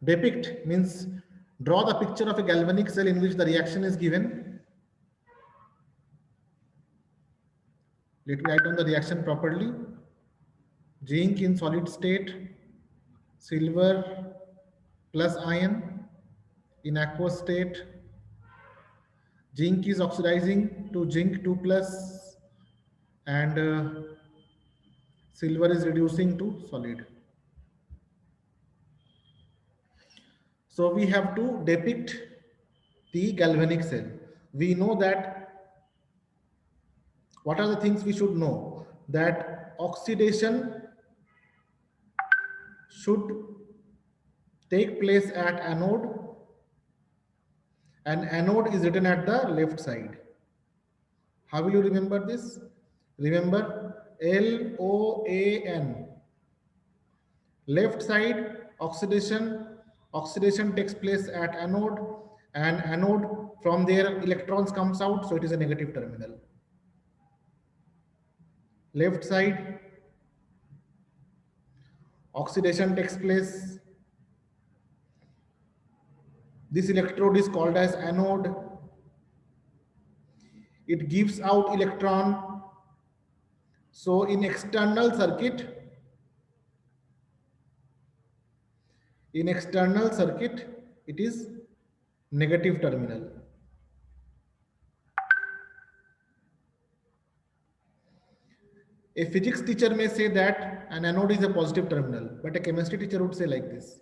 Depict means draw the picture of a galvanic cell in which the reaction is given. Let me write on the reaction properly. Zinc in solid state, silver plus iron. In aqueous state, zinc is oxidizing to zinc 2 plus, and silver is reducing to solid. So we have to depict the galvanic cell. We know that what are the things we should know? That oxidation should take place at anode, and anode is written at the left side. How will you remember this? Remember LOAN. Left side oxidation takes place at anode, and anode, from there electrons comes out, so it is a negative terminal. Left side oxidation takes place. This electrode is called as anode. It gives out electron. So in external circuit, it is negative terminal. A physics teacher may say that an anode is a positive terminal, but a chemistry teacher would say like this.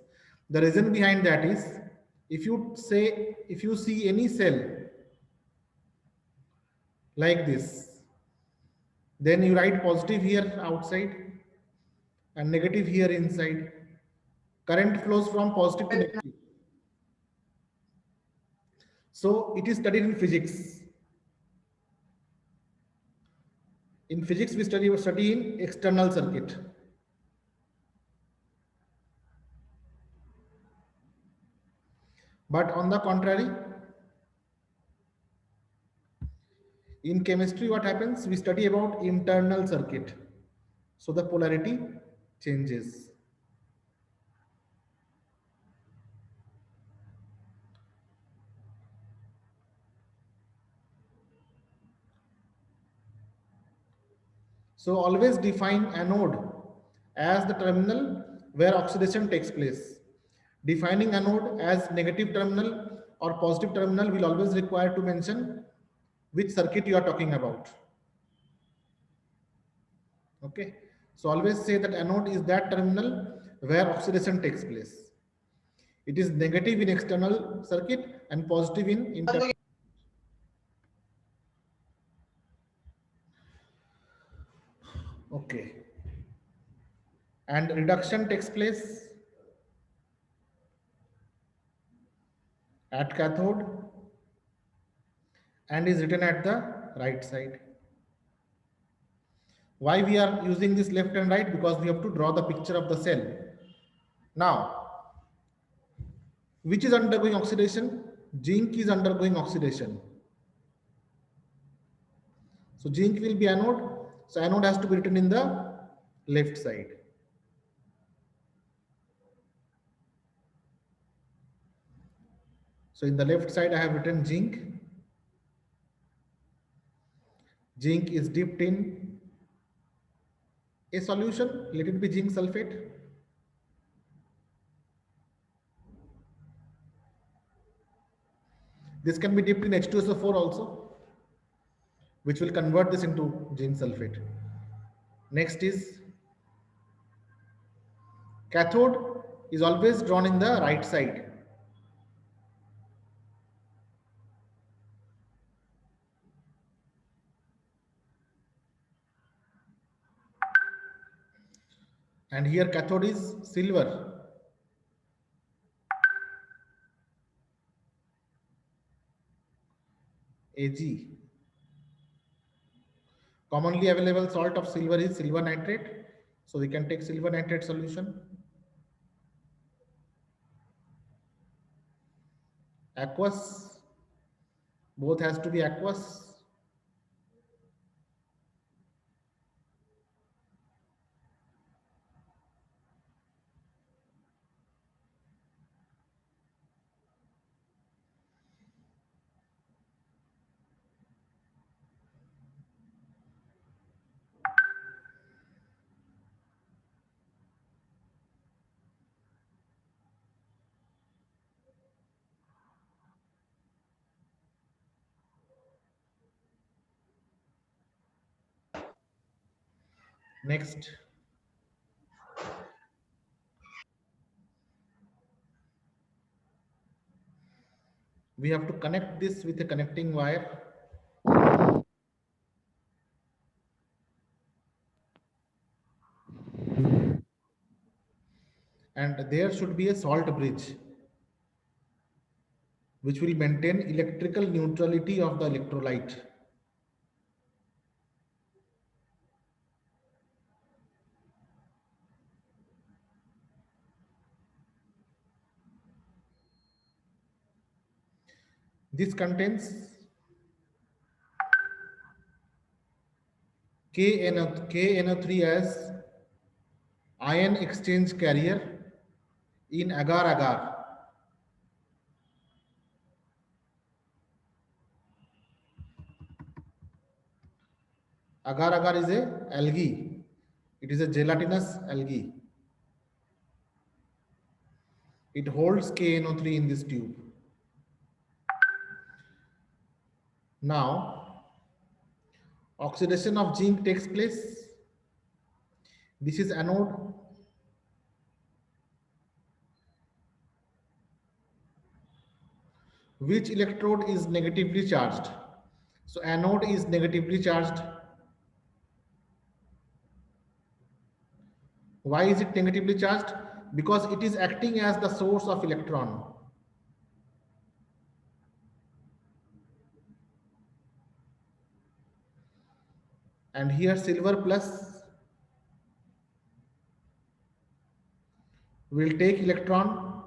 The reason behind that is, if you see any cell like this, then you write positive here outside and negative here inside. Current flows from positive to negative. So it is studied in physics. In physics, we study in external circuit. But on the contrary, in chemistry, what happens? We study about internal circuit. So the polarity changes. So always define anode as the terminal where oxidation takes place. Defining anode as negative terminal or positive terminal will always require to mention which circuit you are talking about. Okay. So always say that anode is that terminal where oxidation takes place. It is negative in external circuit and positive in internal. Okay. And reduction takes place at cathode and is written at the right side. Why we are using this left and right? Because we have to draw the picture of the cell. Now, which is undergoing oxidation? Zinc is undergoing oxidation. So zinc will be anode. So anode has to be written in the left side. So in the left side, I have written zinc. Zinc is dipped in a solution. Let it be zinc sulfate. This can be dipped in H2SO4 also, which will convert this into zinc sulfate. Next is cathode is always drawn in the right side. And here cathode is silver. Ag. Commonly available salt of silver is silver nitrate. So we can take silver nitrate solution. Aqueous. Both has to be aqueous. Next, we have to connect this with a connecting wire, and there should be a salt bridge which will maintain electrical neutrality of the electrolyte. This contains KNO3 as ion exchange carrier in agar agar. Agar agar is a algae. It is a gelatinous algae. It holds KNO3 in this tube. Now, oxidation of zinc takes place. This is anode. Which electrode is negatively charged? So anode is negatively charged. Why is it negatively charged? Because it is acting as the source of electron. And here silver plus will take electron,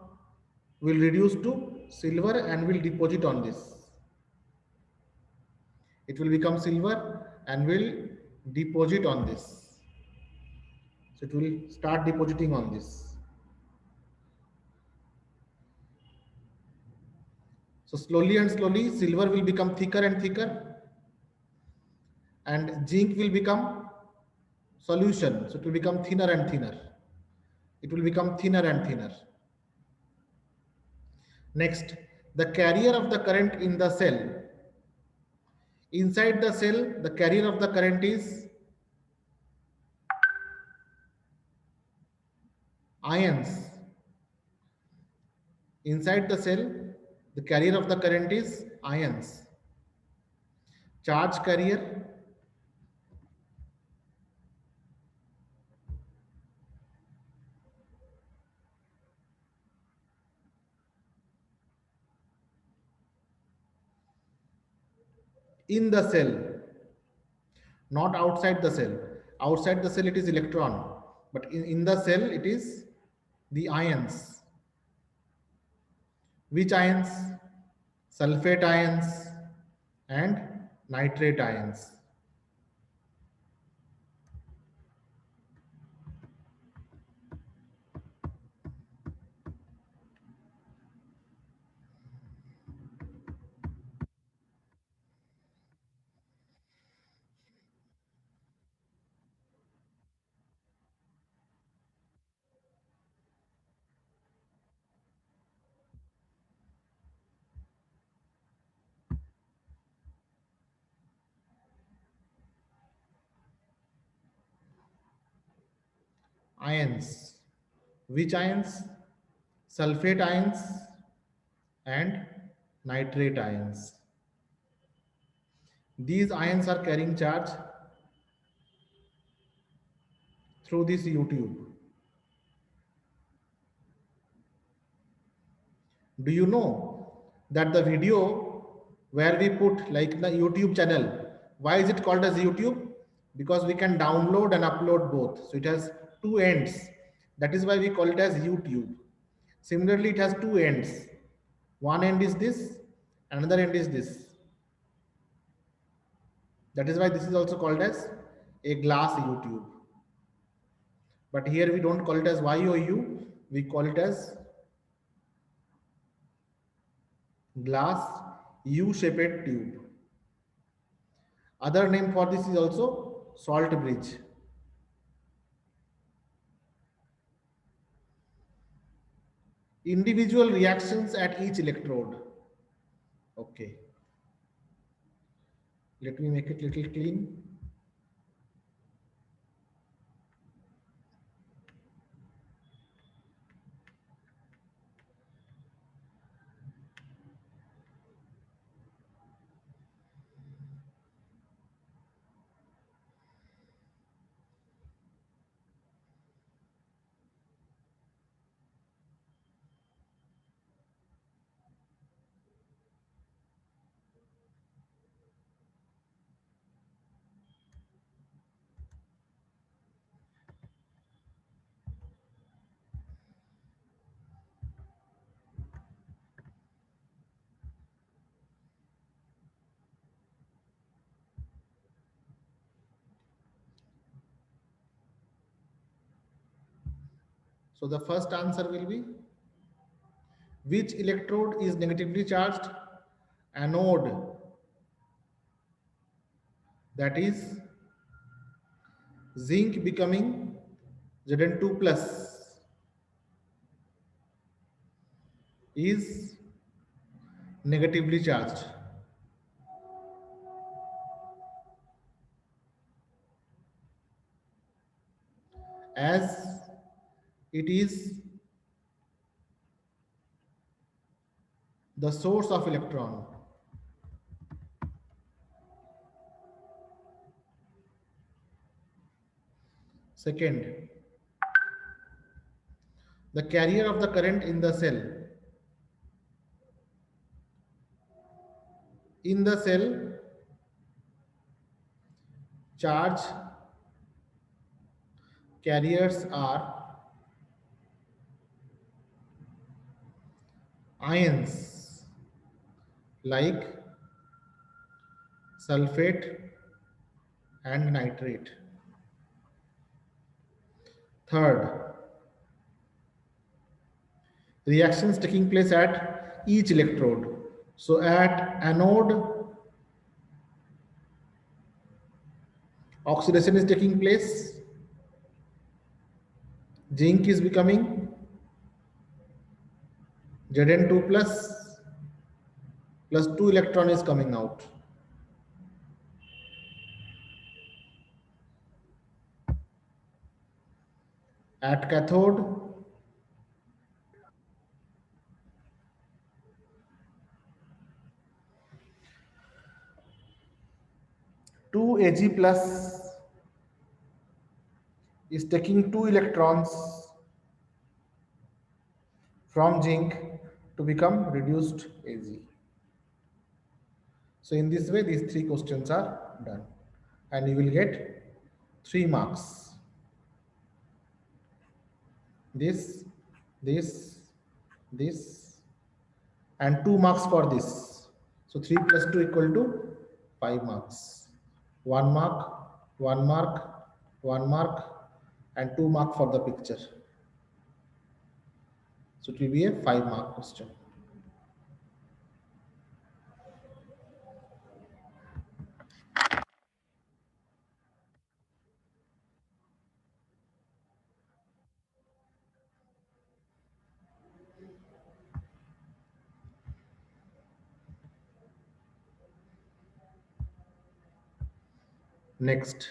will reduce to silver and will deposit on this. It will become silver and will deposit on this. So it will start depositing on this. So slowly and slowly silver will become thicker and thicker and zinc will become solution. So it will become thinner and thinner. It will become thinner and thinner. Next, the carrier of the current in the cell. Inside the cell, the carrier of the current is ions. Inside the cell, the carrier of the current is ions. Charge carrier, in the cell, not outside the cell. Outside the cell, it is electron, but in the cell, it is the ions. Which ions? Sulfate ions and nitrate ions. Ions. Which ions? Sulfate ions and nitrate ions. These ions are carrying charge through this U tube. Do you know that the video where we put like the YouTube channel, why is it called as YouTube? Because we can download and upload both. So it has two ends. That is why we call it as YouTube. Similarly, it has two ends. One end is this, another end is this. That is why this is also called as a glass YouTube. But here we don't call it as YOU, we call it as glass U-shaped tube. Other name for this is also salt bridge. Individual reactions at each electrode. Okay, let me make it little clean. So the first answer will be, which electrode is negatively charged? Anode, that is zinc becoming Zn2 plus, is negatively charged. As it is the source of electron. Second, the carrier of the current in the cell. In the cell, charge carriers are ions like sulfate and nitrate. Third, reactions taking place at each electrode. So at anode, oxidation is taking place. Zinc is becoming Zn2 plus 2 electron is coming out. At cathode, 2 Ag plus is taking 2 electrons from zinc to become reduced Ag. So in this way, these three questions are done, and you will get 3 marks. This, this, this, and 2 marks for this. So 3 plus 2 equal to 5 marks. 1 mark, 1 mark, 1 mark, and 2 mark for the picture. So it will be a 5 mark question. Next,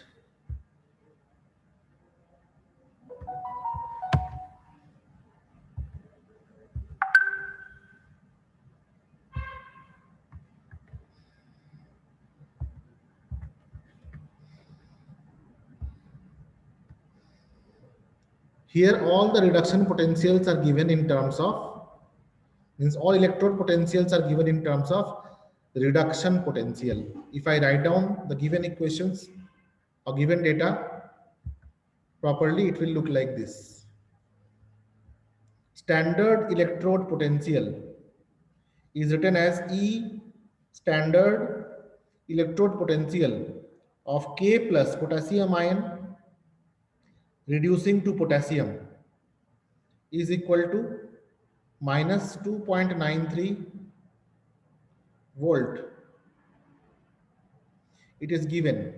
here all the reduction potentials are given in terms of, means all electrode potentials are given in terms of reduction potential. If I write down the given equations or given data properly, it will look like this. Standard electrode potential is written as E standard electrode potential of K plus potassium ion reducing to potassium is equal to minus 2.93 volt. It is given.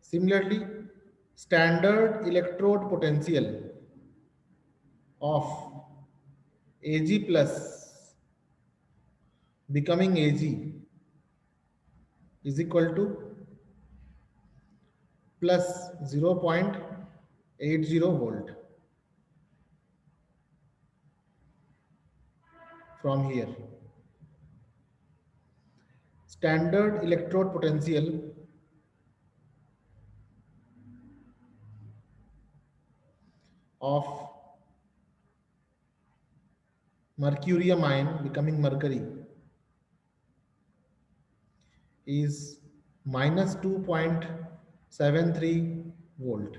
Similarly, standard electrode potential of Ag plus becoming Ag is equal to plus 0.80 volt from here. Standard electrode potential of mercurium ion becoming mercury is minus 2.73 volt,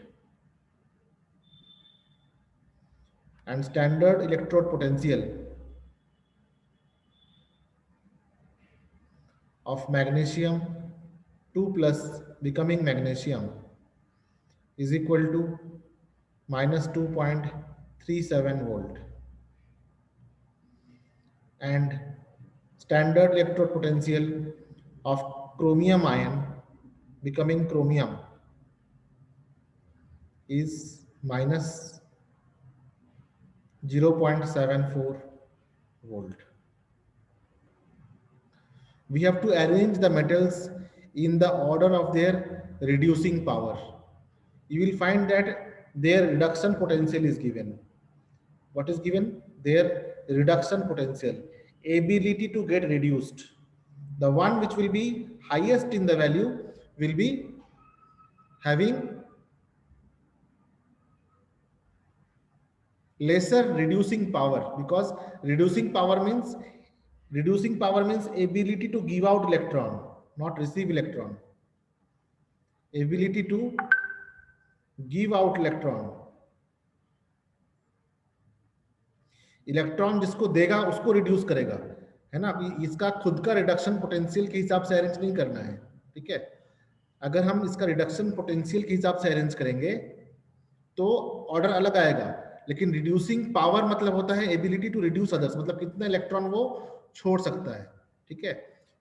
and standard electrode potential of magnesium 2 plus becoming magnesium is equal to minus 2.37 volt, and standard electrode potential of chromium ion becoming chromium is minus 0.74 volt. We have to arrange the metals in the order of their reducing power. You will find that their reduction potential is given. What is given? Their reduction potential, ability to get reduced. The one which will be highest in the value will be having lesser reducing power, because reducing power means ability to give out electron, not receive electron. Ability to give out electron. Electron जिसको देगा उसको reduce करेगा, है ना। इसका खुद का reduction potential के हिसाब से अरेंज नहीं करना है, ठीक है। अगर हम इसका रिडक्शन पोटेंशियल के हिसाब से अरेंज करेंगे तो ऑर्डर अलग आएगा, लेकिन रिड्यूसिंग पावर मतलब होता है एबिलिटी टू रिड्यूस अदर्स, मतलब कितना इलेक्ट्रॉन वो छोड़ सकता है, ठीक है।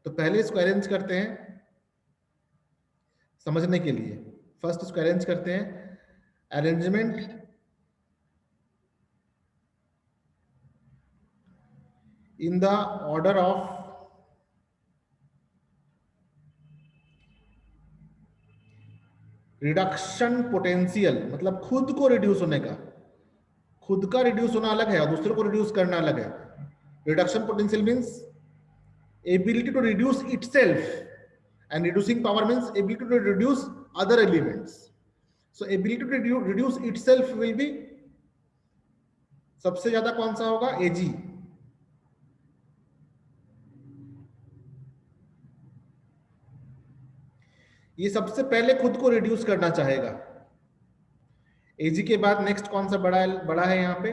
तो पहले इसको अरेंज करते हैं समझने के लिए। फर्स्ट इसको अरेंज करते हैं, arrangement in the order of reduction potential, मतलब खुद को रिड्यूस होने का, खुद का रिड्यूस होना अलग है और दूसरे को रिड्यूस करना अलग है। Reduction potential means ability to reduce itself, and reducing power means ability to reduce other elements. So ability to reduce itself will be, सबसे ज्यादा कौन सा होगा? एजी। ये सबसे पहले खुद को रिड्यूस करना चाहेगा। एजी के बाद नेक्स्ट कौन सा बड़ा है यहाँ पे?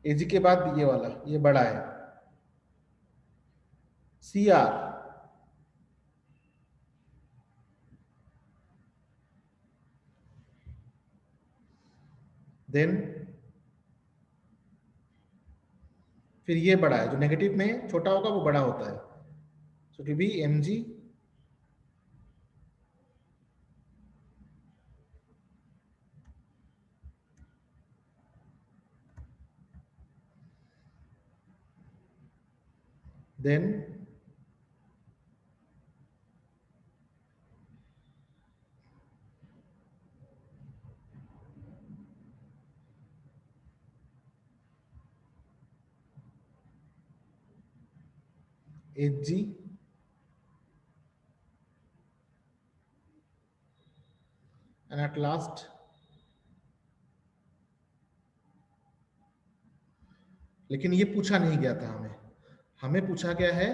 एजी के बाद ये वाला, ये बड़ा है सी आर। देन फिर ये बड़ा है, जो नेगेटिव में छोटा होगा वो बड़ा होता है, so to B M G then H G and at last लेकिन ये पूछा नहीं गया था हमें, हमें पूछा गया है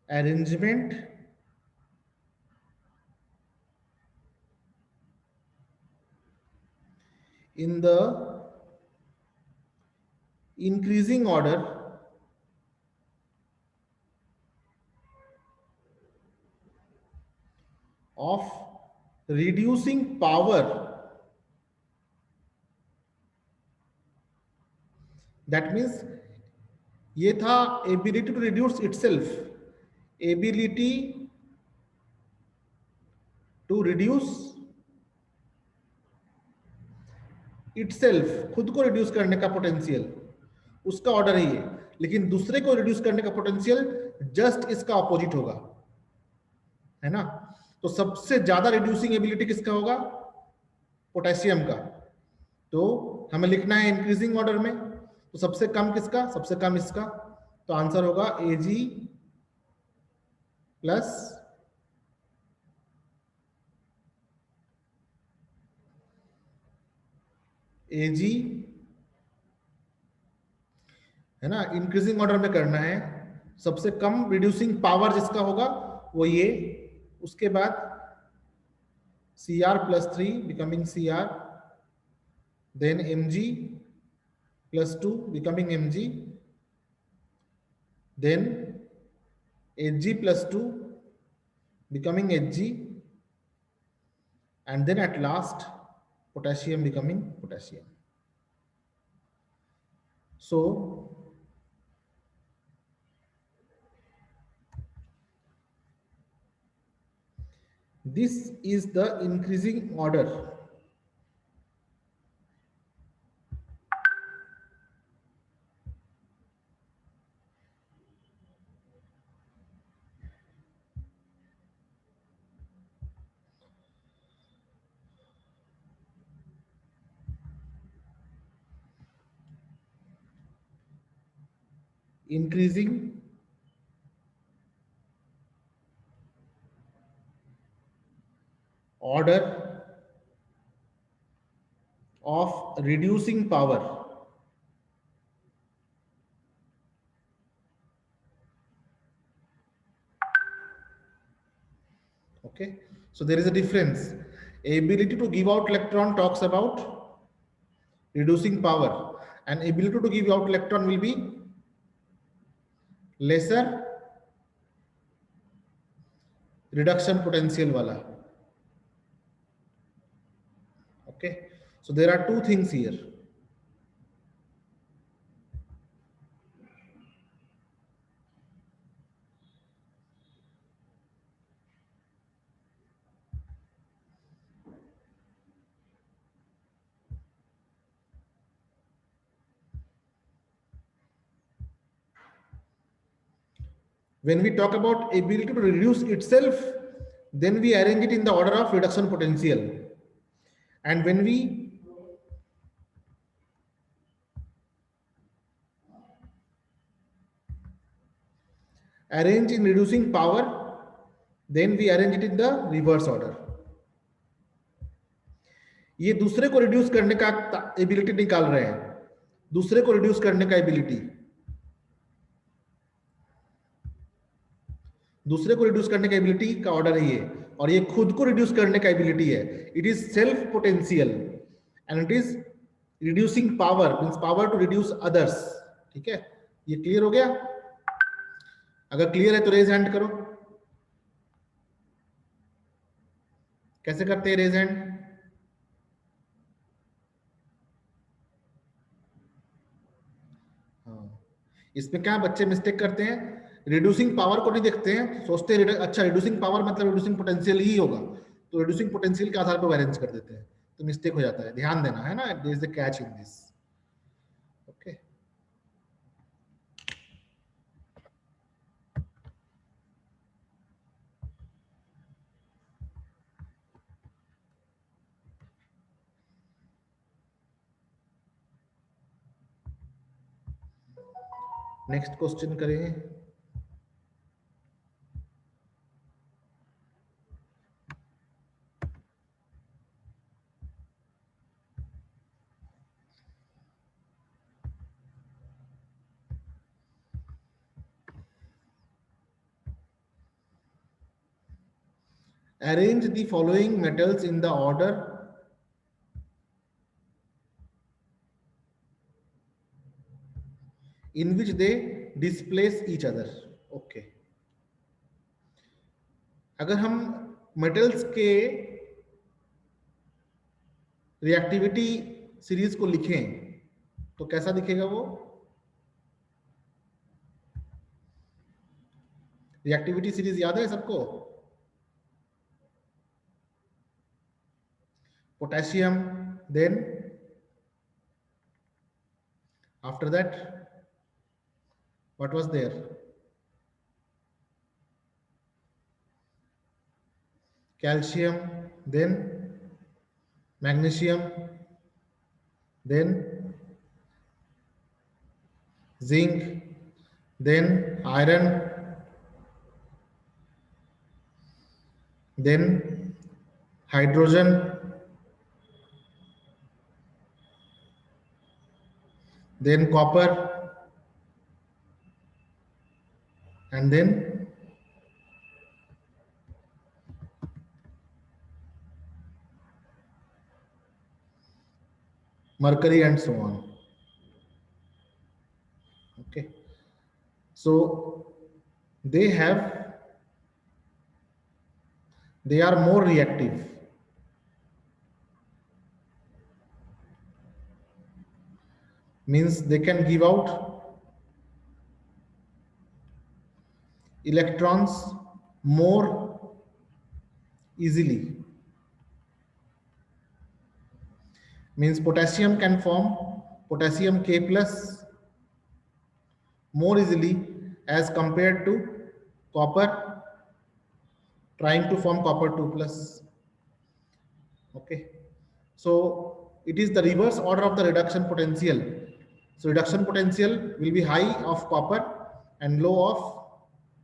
arrangement in the increasing order of reducing power, that means ये था ability to reduce itself, ability to reduce itself, खुद को रिड्यूस करने का पोटेंशियल, उसका ऑर्डर है ये। लेकिन दूसरे को रिड्यूस करने का पोटेंशियल जस्ट इसका ऑपोजिट होगा, है ना। तो सबसे ज्यादा रिड्यूसिंग एबिलिटी किसका होगा? पोटेशियम का। तो हमें लिखना है इंक्रीजिंग ऑर्डर में, तो सबसे कम किसका? सबसे कम इसका। तो आंसर होगा एजी प्लस एजी, है ना। इंक्रीजिंग ऑर्डर में करना है, सबसे कम रिड्यूसिंग पावर जिसका होगा वो ये, उसके बाद C R plus 3 becoming C R, then M G plus 2 becoming M G, then H G plus 2 becoming Hg, and then at last potassium becoming potassium. So this is the increasing order increasing order of reducing power. Okay, so there is a difference. Ability to give out electron talks about reducing power, and ability to give out electron will be lesser reduction potential wala. Okay, so there are two things here. When we talk about ability to reduce itself, then we arrange it in the order of reduction potential. And when we arrange in reducing power, then we arrange it in the reverse order. ये दूसरे को reduce करने का ability निकाल रहे हैं, दूसरे को रिड्यूस करने का एबिलिटी, दूसरे को रिड्यूस करने का एबिलिटी का ऑर्डर है ये, और ये खुद को रिड्यूस करने का एबिलिटी है. It is self potential and it is reducing power, means power to reduce others. ठीक है, ये क्लियर हो गया? अगर क्लियर है तो रेज हैंड करो. कैसे करते हैं रेज हैंड? इसमें क्या बच्चे मिस्टेक करते हैं, रिड्यूसिंग पावर को नहीं देखते हैं, सोचते हैं अच्छा रिड्यूसिंग पावर मतलब रिड्यूसिंग पोटेंशियल ही होगा, तो रिड्यूसिंग पोटेंशियल के आधार पर अरेंज कर देते हैं, तो मिस्टेक हो जाता है. ध्यान देना है ना, there is the catch in this. Okay, next question करें. Arrange the following metals in the order in which they displace each other. Okay, अगर हम मेटल्स के रिएक्टिविटी सीरीज को लिखें तो कैसा दिखेगा वो? रिएक्टिविटी सीरीज याद है सबको? Potassium, then after that what was there? Calcium, then magnesium, then zinc, then iron, then hydrogen, then copper, and then mercury, and so on. Okay, so they have they are more reactive, means they can give out electrons more easily, means potassium can form potassium K plus more easily as compared to copper trying to form copper 2 plus. Okay, so it is the reverse order of the reduction potential. So reduction potential will be high of copper and low of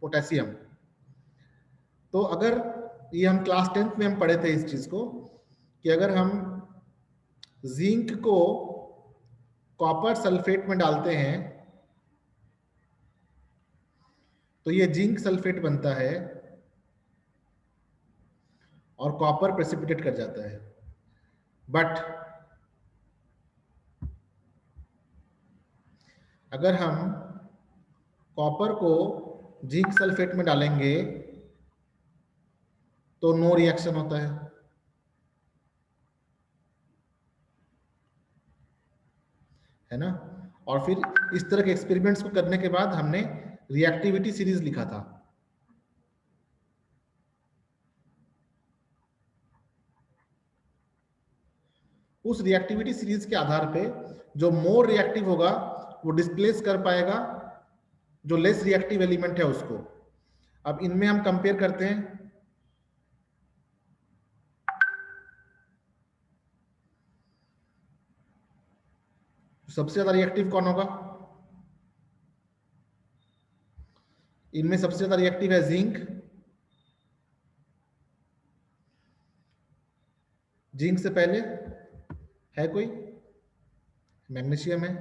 potassium. तो अगर ये हम class 10th में हम पढ़े थे इस चीज को कि अगर हम जिंक को कॉपर सल्फेट में डालते हैं तो ये जिंक सल्फेट बनता है और कॉपर प्रेसिपिटेट कर जाता है. बट अगर हम कॉपर को जिंक सल्फेट में डालेंगे तो नो रिएक्शन होता है ना. और फिर इस तरह के एक्सपेरिमेंट्स को करने के बाद हमने रिएक्टिविटी सीरीज लिखा था. उस रिएक्टिविटी सीरीज के आधार पे जो मोर रिएक्टिव होगा वो डिस्प्लेस कर पाएगा जो लेस रिएक्टिव एलिमेंट है उसको. अब इनमें हम कंपेयर करते हैं. सबसे ज्यादा रिएक्टिव कौन होगा? इनमें सबसे ज्यादा रिएक्टिव है जिंक. जिंक से पहले है कोई? मैग्नीशियम है.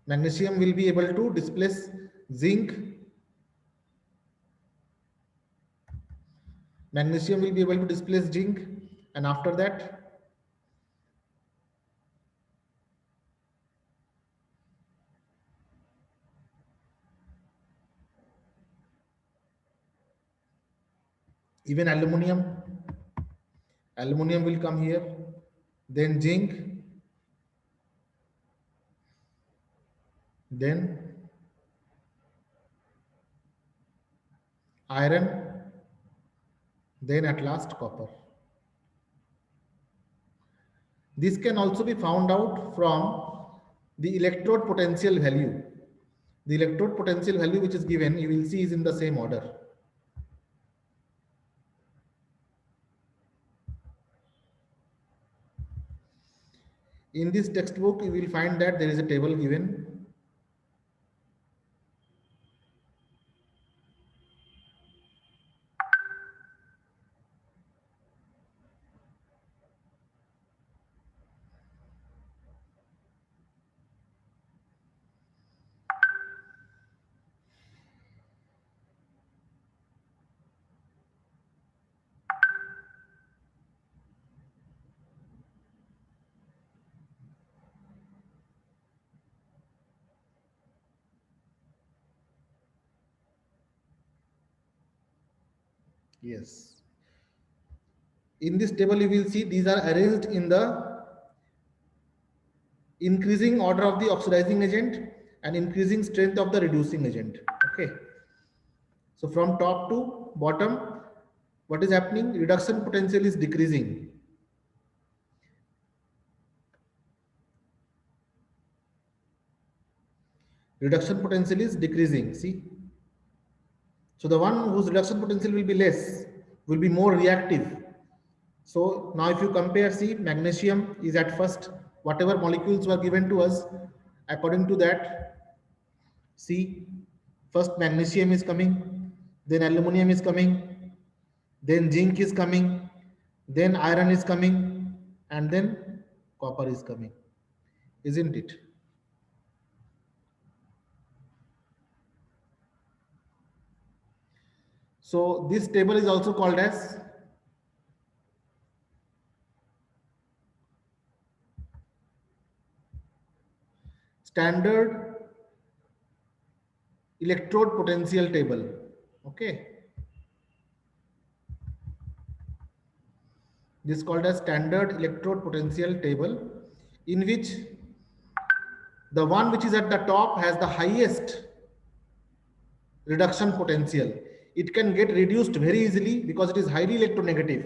Magnesium will be able to displace zinc. Magnesium will be able to displace zinc, and after that even aluminum will come here, then zinc, then iron, then at last copper. This can also be found out from the electrode potential value. The electrode potential value which is given, you will see, is in the same order. In this textbook, you will find that there is a table given. Yes. In this table, you will see these are arranged in the increasing order of the oxidizing agent and increasing strength of the reducing agent. Okay. So from top to bottom, what is happening? Reduction potential is decreasing. Reduction potential is decreasing. See. So the one whose reduction potential will be less will be more reactive. So now if you compare, see, magnesium is at first, whatever molecules were given to us, according to that, see, first magnesium is coming, then aluminum is coming, then zinc is coming, then iron is coming, and then copper is coming, isn't it? So this table is also called as standard electrode potential table. Okay. This is called as standard electrode potential table, in which the one which is at the top has the highest reduction potential. It can get reduced very easily because it is highly electronegative.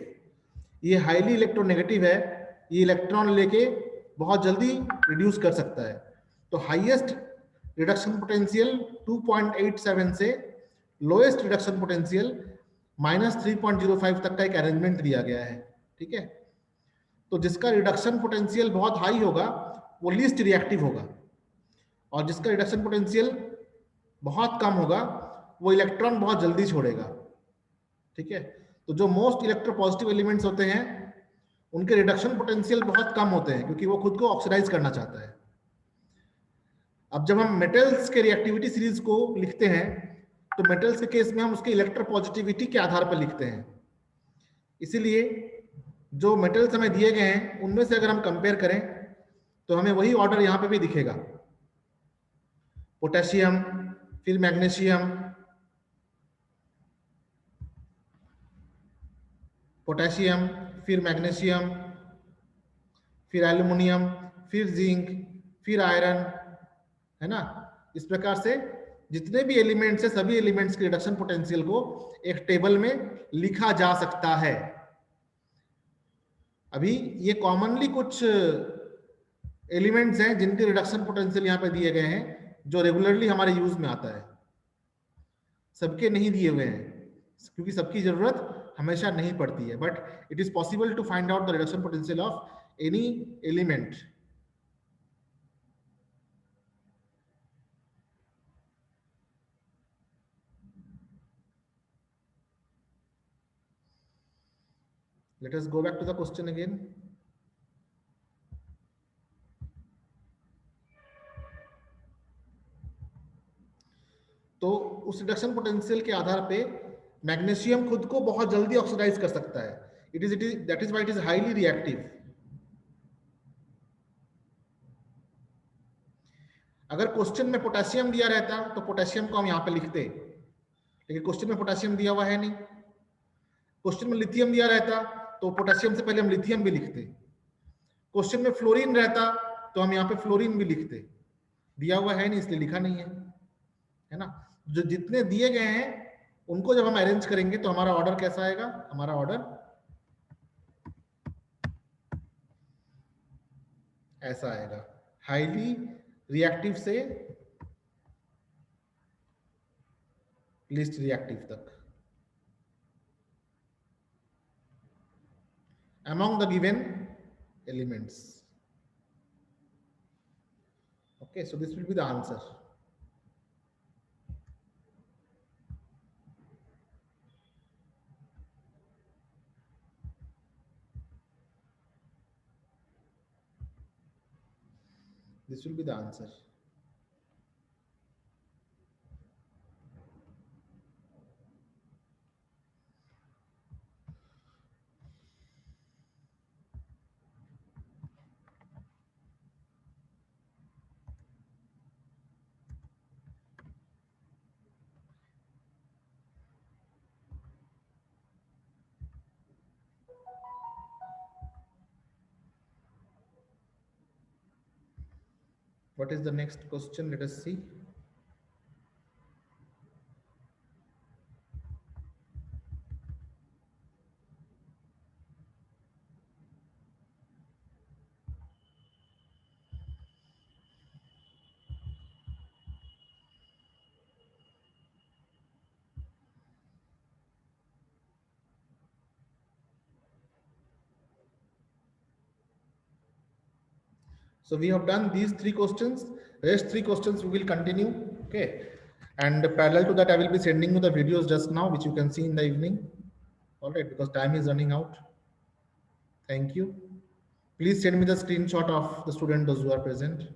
ये highly electronegative है, ये electron लेके बहुत जल्दी reduce कर सकता है. तो हाईएस्ट रिडक्शन पोटेंशियल 2.87 से लोएस्ट रिडक्शन पोटेंशियल -3.05 तक का एक अरेंजमेंट दिया गया है. ठीक है. तो जिसका रिडक्शन पोटेंशियल बहुत हाई होगा वो लीस्ट रिएक्टिव होगा, और जिसका रिडक्शन पोटेंशियल बहुत कम होगा वो इलेक्ट्रॉन बहुत जल्दी छोड़ेगा. ठीक है. तो जो मोस्ट इलेक्ट्रोपॉजिटिव एलिमेंट्स होते हैं उनके रिडक्शन पोटेंशियल बहुत कम होते हैं, क्योंकि वो खुद को ऑक्सीडाइज करना चाहता है. अब जब हम मेटल्स के रिएक्टिविटी सीरीज को लिखते हैं तो मेटल्स के केस में हम उसके इलेक्ट्रोपॉजिटिविटी के आधार पर लिखते हैं. इसीलिए जो मेटल्स हमें दिए गए हैं उनमें से अगर हम कंपेयर करें तो हमें वही ऑर्डर यहाँ पे भी दिखेगा. पोटेशियम, फिर मैग्नीशियम, पोटेशियम, फिर मैग्नीशियम, फिर एल्युमिनियम, फिर जिंक, फिर आयरन, है ना. इस प्रकार से जितने भी एलिमेंट्स है सभी एलिमेंट्स के रिडक्शन पोटेंशियल को एक टेबल में लिखा जा सकता है. अभी ये कॉमनली कुछ एलिमेंट्स हैं जिनके रिडक्शन पोटेंशियल यहाँ पे दिए गए हैं, जो रेगुलरली हमारे यूज में आता है. सबके नहीं दिए हुए हैं क्योंकि सबकी जरूरत हमेशा नहीं पड़ती है, but it is possible to find out the reduction potential of any element. Let us go back to the question again. तो उस रिडक्शन पोटेंशियल के आधार पे मैग्नीशियम खुद को बहुत जल्दी ऑक्सीडाइज कर सकता है. It is that is why it is highly reactive. अगर क्वेश्चन में पोटेशियम दिया रहता तो पोटेशियम को हम यहाँ पे लिखते, लेकिन क्वेश्चन में पोटेशियम दिया हुआ है नहीं. क्वेश्चन में लिथियम दिया रहता तो पोटेशियम से पहले हम लिथियम भी लिखते. क्वेश्चन में फ्लोरीन रहता तो हम यहाँ पे फ्लोरीन भी लिखते. दिया हुआ है नहीं इसलिए लिखा नहीं है, है ना. जो जितने दिए गए हैं उनको जब हम अरेंज करेंगे तो हमारा ऑर्डर कैसा आएगा? हमारा ऑर्डर ऐसा आएगा, हाईली रिएक्टिव से लीस्ट रिएक्टिव तक among the given elements. Okay, so this will be the answer. This will be the answer. What is the next question? Let us see. So we have done these three questions. Rest three questions we will continue. Okay. And parallel to that, I will be sending you the videos just now, which you can see in the evening. All right, because time is running out. Thank you. Please send me the screenshot of the student, those who are present.